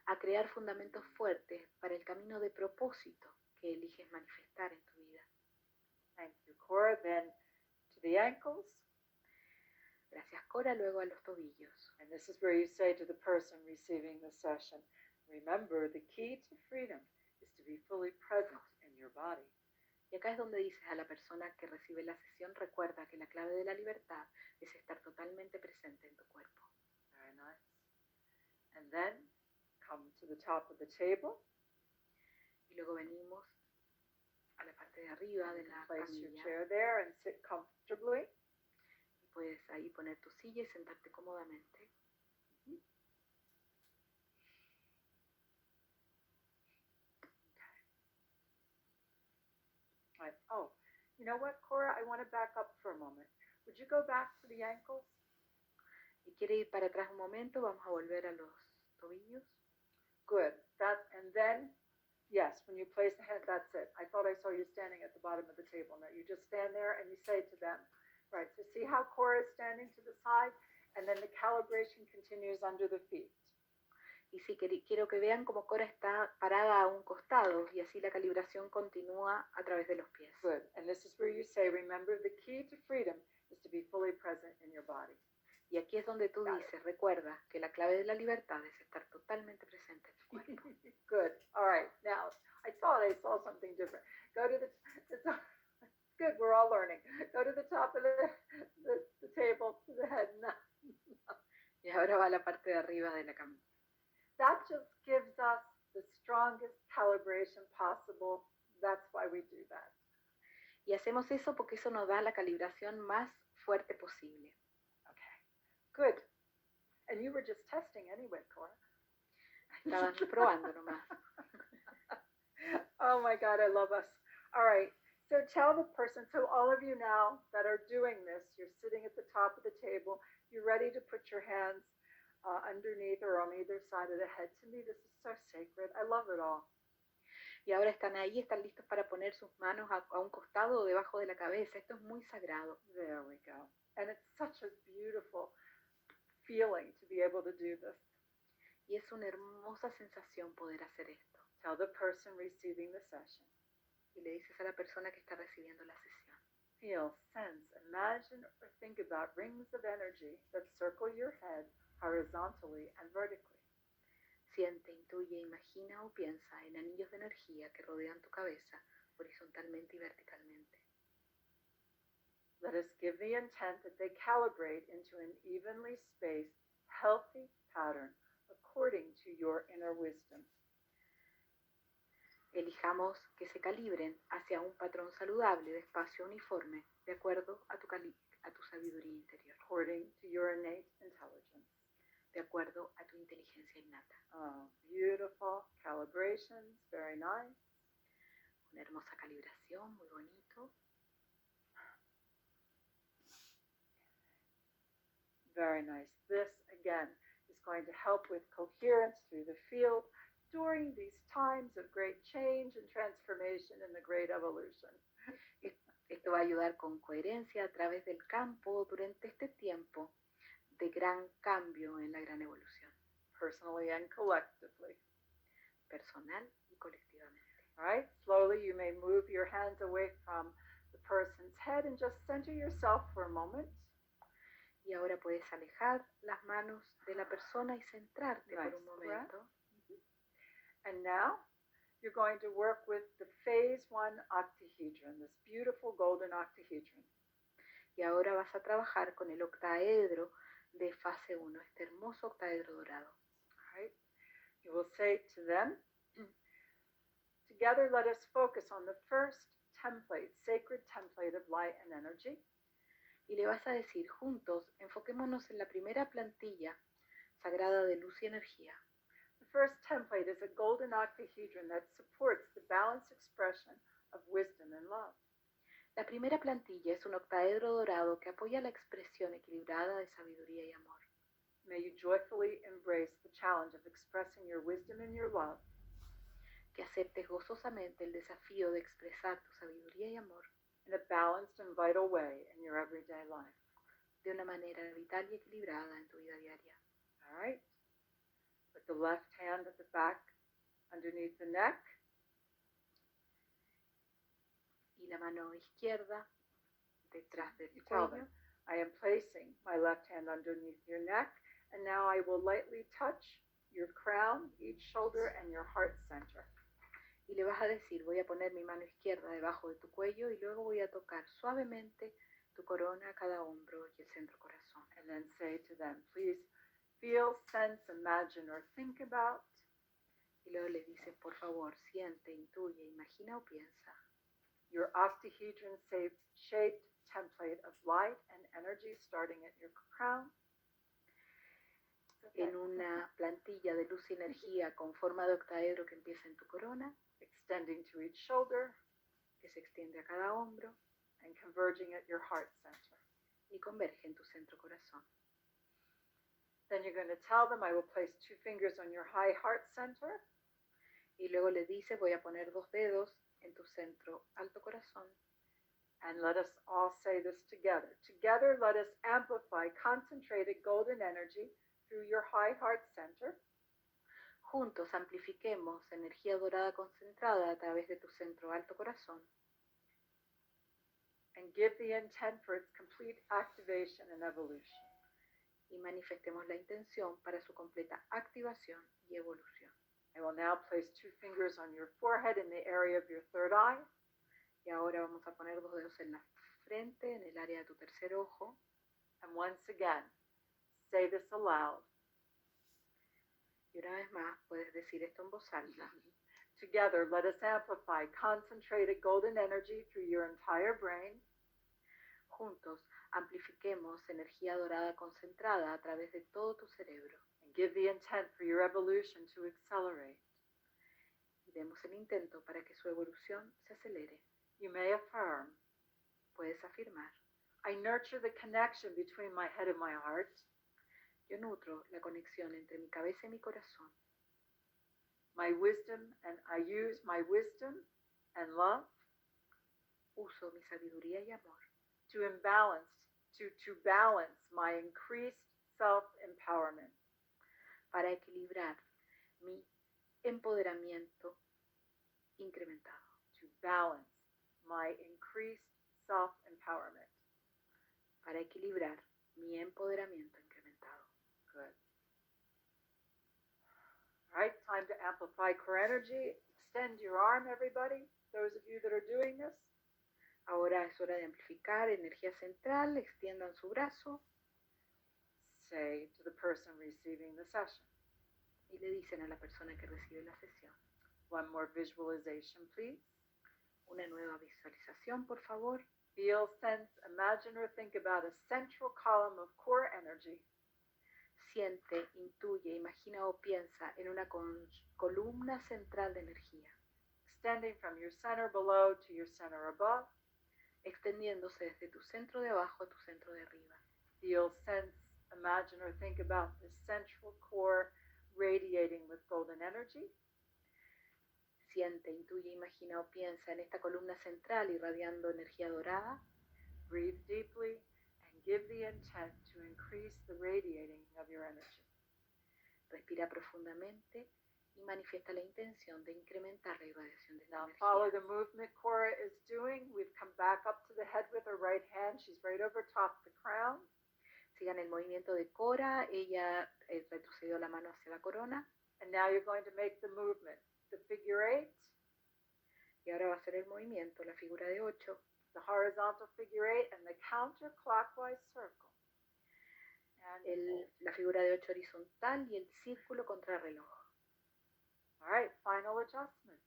S2: a crear fundamentos fuertes para el camino de propósito que eliges manifestar en tu vida.
S1: Thank you, Cora. Then to the ankles.
S2: Gracias, Cora, luego a los tobillos.
S1: And this is where you say to the person receiving the session, remember, the key to freedom is to be fully present in your body.
S2: Y acá es donde dices a la persona que recibe la sesión, recuerda que la clave de la libertad es estar totalmente presente en tu cuerpo.
S1: Very nice. And then come to the top of the table.
S2: Y luego venimos a la parte de arriba de la
S1: Place your
S2: camilla.
S1: chair there and sit comfortably.
S2: Y puedes ahí poner tu silla y sentarte cómodamente.
S1: Right. Oh, you know what, Cora? I want to back up for a moment. Would you go back to the ankles?
S2: Y quiere ir para atrás un momento, vamos a volver a los tobillos.
S1: Good. And then, yes, when you place the hand, that's it. I thought I saw you standing at the bottom of the table. No, you just stand there and you say to them, right, so see how Cora is standing to the side? And then the calibration continues under the feet.
S2: Y sí, quiero que vean cómo Cora está parada a un costado y así la calibración continúa a través de los pies.
S1: Good. And this is where you say, remember, the key to freedom is to be fully present in your body.
S2: Y aquí es donde tú dices, recuerda que la clave de la libertad es estar totalmente presente en tu cuerpo.
S1: Good. All right. Now, I thought I saw something different. Go to the top. Good. We're all learning. Go to the top of the table, to the head.
S2: Y ahora va a la parte de arriba de la cama.
S1: That just gives us the strongest calibration possible. That's why we do that.
S2: Y hacemos eso porque eso nos da la calibración más fuerte posible.
S1: Okay. Good. And you were just testing anyway, Cora.
S2: Estabas probando nomás.
S1: Oh my God, I love us. All right. So tell the person, so all of you now that are doing this, you're sitting at the top of the table, you're ready to put your hands underneath or on either side of the head. To me, this is so sacred. I love it all.
S2: Y ahora están ahí, están listos para poner sus manos a un costado o debajo de la cabeza. Esto es muy sagrado.
S1: There we go. And it's such a beautiful feeling to be able to do this.
S2: Y es una hermosa sensación poder hacer esto.
S1: Tell the person receiving the session.
S2: Y le dices a la persona que está recibiendo la sesión.
S1: Feel, sense, imagine, or think about rings of energy that circle your head horizontally and vertically.
S2: Siente, intuye, imagina o piensa en anillos de energía que rodean tu cabeza horizontalmente y verticalmente.
S1: Let us give the intent that they calibrate into an evenly spaced, healthy pattern according to your inner wisdom.
S2: Elijamos que se calibren hacia un patrón saludable de espacio uniforme de acuerdo a tu sabiduría interior.
S1: According to your innate intelligence.
S2: De acuerdo a tu inteligencia innata.
S1: Oh, beautiful calibrations, very nice.
S2: Una hermosa calibración, muy bonito.
S1: Very nice. This, again, is going to help with coherence through the field during these times of great change and transformation in the great evolution.
S2: Esto va a ayudar con coherencia a través del campo durante este tiempo de gran cambio en la gran evolución.
S1: Personally and collectively.
S2: Personal y colectivamente.
S1: All right, slowly you may move your hands away from the person's head and just center yourself for a moment.
S2: Y ahora puedes alejar las manos de la persona y centrarte
S1: Nice
S2: por un momento.
S1: And now you're going to work with the phase 1 octahedron, this beautiful golden octahedron.
S2: Y ahora vas a trabajar con el octaedro de fase 1, este hermoso octaedro dorado.
S1: All right, you will say to them, together let us focus on the first template, sacred template of light and energy.
S2: Y le vas a decir, juntos, enfoquémonos en la primera plantilla sagrada de luz y energía.
S1: The first template is a golden octahedron that supports the balanced expression of wisdom and love.
S2: La primera plantilla es un octaedro dorado que apoya la expresión equilibrada de sabiduría y amor.
S1: May you joyfully embrace the challenge of expressing your wisdom and your love.
S2: Que aceptes gozosamente el desafío de expresar tu sabiduría y amor
S1: in a balanced and vital way in your everyday life.
S2: De una manera vital y equilibrada en tu vida diaria.
S1: All right. Put the left hand at the back underneath the neck.
S2: Y la mano izquierda detrás del
S1: Tell
S2: cuello.
S1: them, I am placing my left hand underneath your neck, and now I will lightly touch your crown, each shoulder, and your heart center.
S2: Y le vas a decir, voy a poner mi mano izquierda debajo de tu cuello y luego voy a tocar suavemente tu corona, cada hombro y el centro corazón.
S1: And then say to them, please feel, sense, imagine, or think about.
S2: Y luego le dices, por favor, siente, intuye, imagina o piensa.
S1: Your octahedron shaped template of light and energy starting at your crown.
S2: En una plantilla de luz y energía con forma de octaedro que empieza en tu corona,
S1: extending to each shoulder,
S2: que se extiende a cada hombro,
S1: and converging at your heart center.
S2: Y converge en tu centro corazón.
S1: Then you're going to tell them, I will place 2 fingers on your high heart center.
S2: Y luego le dices, voy a poner 2 dedos en tu centro alto corazón.
S1: And let us all say this together. Together, let us amplify concentrated golden energy through your high heart center.
S2: Juntos amplifiquemos energía dorada concentrada a través de tu centro alto corazón.
S1: And give the intent for its complete activation and evolution.
S2: y manifestemos la intención para su completa activación y evolución.
S1: I will now place 2 fingers on your forehead in the area of your third eye.
S2: Y ahora vamos a poner 2 dedos en la frente, en el área de tu tercer ojo.
S1: And once again, say this aloud.
S2: Y una vez más puedes decir esto en voz alta.
S1: Together, let us amplify concentrated golden energy through your entire brain.
S2: Juntos, amplifiquemos energía dorada concentrada a través de todo tu cerebro.
S1: And give the intent for your evolution to accelerate.
S2: Y demos el intento para que su evolución se acelere.
S1: You may affirm,
S2: Puedes afirmar.
S1: I nurture the connection between my head and my heart.
S2: Yo nutro la conexión entre mi cabeza y mi corazón.
S1: My wisdom, and I use my wisdom and love
S2: Uso mi sabiduría y amor
S1: to balance my increased self-empowerment.
S2: para equilibrar mi empoderamiento incrementado.
S1: To balance my increased self-empowerment.
S2: Para equilibrar mi empoderamiento incrementado.
S1: Good. All right, time to amplify core energy. Extend your arm, everybody. Those of you that are doing this.
S2: Ahora es hora de amplificar energía central. Extiendan su brazo
S1: Say to the person receiving the session.
S2: y le dicen a la persona que recibe la sesión.
S1: One more visualization, please.
S2: Una nueva visualización, por favor.
S1: Feel, sense, imagine, or think about a central column of core energy.
S2: Siente, intuye, imagina o piensa en una columna central de energía,
S1: Extending from your center below to your center above.
S2: extendiéndose desde tu centro de abajo a tu centro de arriba.
S1: Feel, sense, imagine, or think about the central core radiating with golden energy.
S2: Siente, intuye, imagina o piensa en esta columna central irradiando energía dorada.
S1: Breathe deeply and give the intent to increase the radiating of your energy.
S2: Respira profundamente y manifiesta la intención de incrementar la irradiación de esta
S1: Now follow the
S2: energía.
S1: movement Cora is doing. We've come back up to the head with her right hand. She's right over top the crown.
S2: Sigan el movimiento de Cora. Ella retrocedió la mano hacia la corona.
S1: And now you're going to make the movement. The figure 8,
S2: Y ahora va a ser el movimiento, la figura de 8,
S1: the horizontal figure 8, and the counterclockwise circle. And
S2: la figura de 8 horizontal y el círculo contrarreloj.
S1: all right, final adjustments.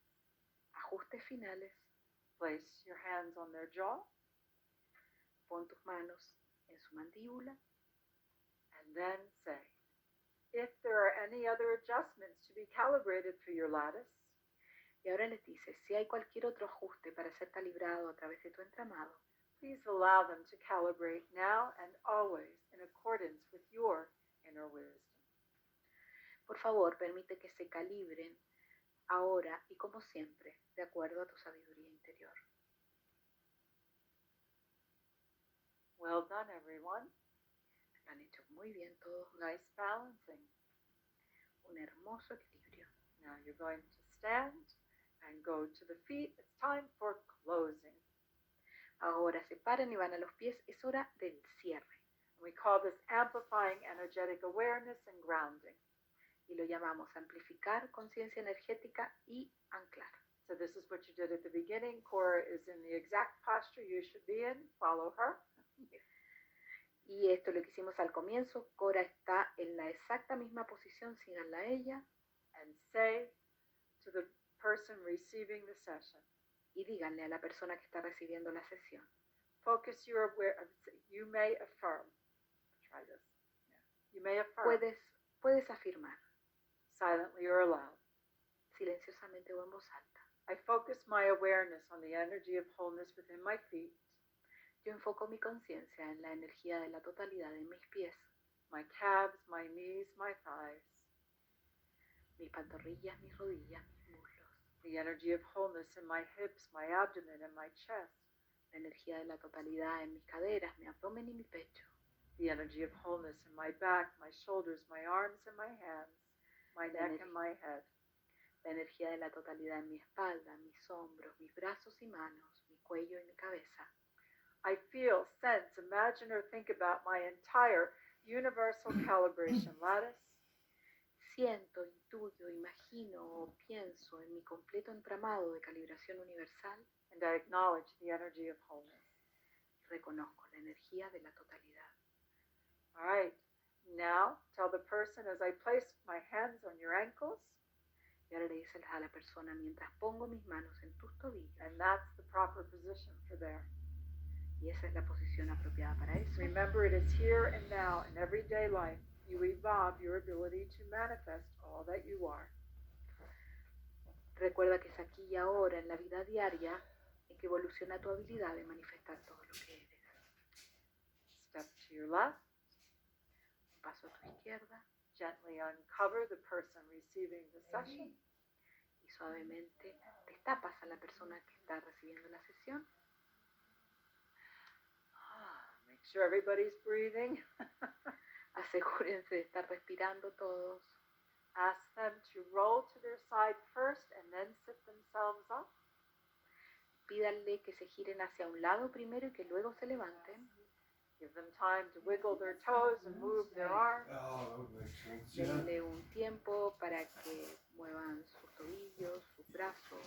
S2: Ajustes finales.
S1: Place your hands on their jaw,
S2: Pon tus manos en su mandíbula
S1: and then say, if there are any other adjustments to be calibrated through your lattice,
S2: y ahora les dice, si hay cualquier otro ajuste para ser calibrado a través de tu entramado,
S1: please allow them to calibrate now and always in accordance with your inner wisdom.
S2: por favor, permite que se calibren ahora y como siempre, de acuerdo a tu sabiduría interior.
S1: Well done, everyone.
S2: Lo han hecho muy bien todos.
S1: Nice balancing.
S2: Un hermoso equilibrio.
S1: Now you're going to stand and go to the feet. It's time for closing.
S2: Ahora se paran y van a los pies. Es hora del cierre.
S1: We call this amplifying energetic awareness and grounding.
S2: Y lo llamamos amplificar conciencia energética y anclar.
S1: So this is what you did at the beginning. Cora is in the exact posture you should be in. Follow her.
S2: Y esto lo que hicimos al comienzo. Cora está en la exacta misma posición, síganla a ella.
S1: And say to the person receiving the session,
S2: Y díganle a la persona que está recibiendo la sesión.
S1: focus your awareness. You may affirm. Try this. Yeah. You may affirm
S2: Puedes afirmar,
S1: silently or aloud.
S2: silenciosamente o en voz alta.
S1: I focus my awareness on the energy of wholeness within my feet,
S2: Yo enfoco mi conciencia en la energía de la totalidad de mis pies,
S1: my calves, my knees, my thighs,
S2: mis pantorrillas, mis rodillas, mis muslos.
S1: the energy of wholeness in my hips, my abdomen, and my chest,
S2: La energía de la totalidad en mis caderas, mi abdomen y mi pecho.
S1: the energy of wholeness in my back, my shoulders, my arms, and my hands, my neck, and my head.
S2: La energía de la totalidad en mi espalda, mis hombros, mis brazos y manos, mi cuello y mi cabeza.
S1: I feel, sense, imagine, or think about my entire universal calibration lattice,
S2: Siento, intuyo, imagino o pienso en mi completo entramado de calibración universal
S1: and I acknowledge the energy of wholeness.
S2: y reconozco la energía de la totalidad.
S1: All right. Now tell the person as I place my hands on your ankles,
S2: Y ahora le dices a la persona mientras pongo mis manos en tus tobillos,
S1: and that's the proper position for there.
S2: y esa es la posición apropiada para eso.
S1: Remember, it is here and now in everyday life you evolve your ability to manifest all that you are.
S2: Recuerda que es aquí y ahora, en la vida diaria, en que evoluciona tu habilidad de manifestar todo lo que eres.
S1: Step to your left,
S2: Un paso a tu izquierda
S1: gently uncover the person receiving the session.
S2: y suavemente destapas a la persona que está recibiendo la sesión.
S1: Make sure everybody's breathing.
S2: Asegúrense de estar respirando todos.
S1: Ask them to roll to their side first and then sit themselves up.
S2: Pídanle que se giren hacia un lado primero y que luego se levanten.
S1: Give them time to wiggle their toes and move their arms.
S4: Oh, that would make sense. Yeah.
S2: Denle un tiempo para que muevan sus tobillos, sus brazos.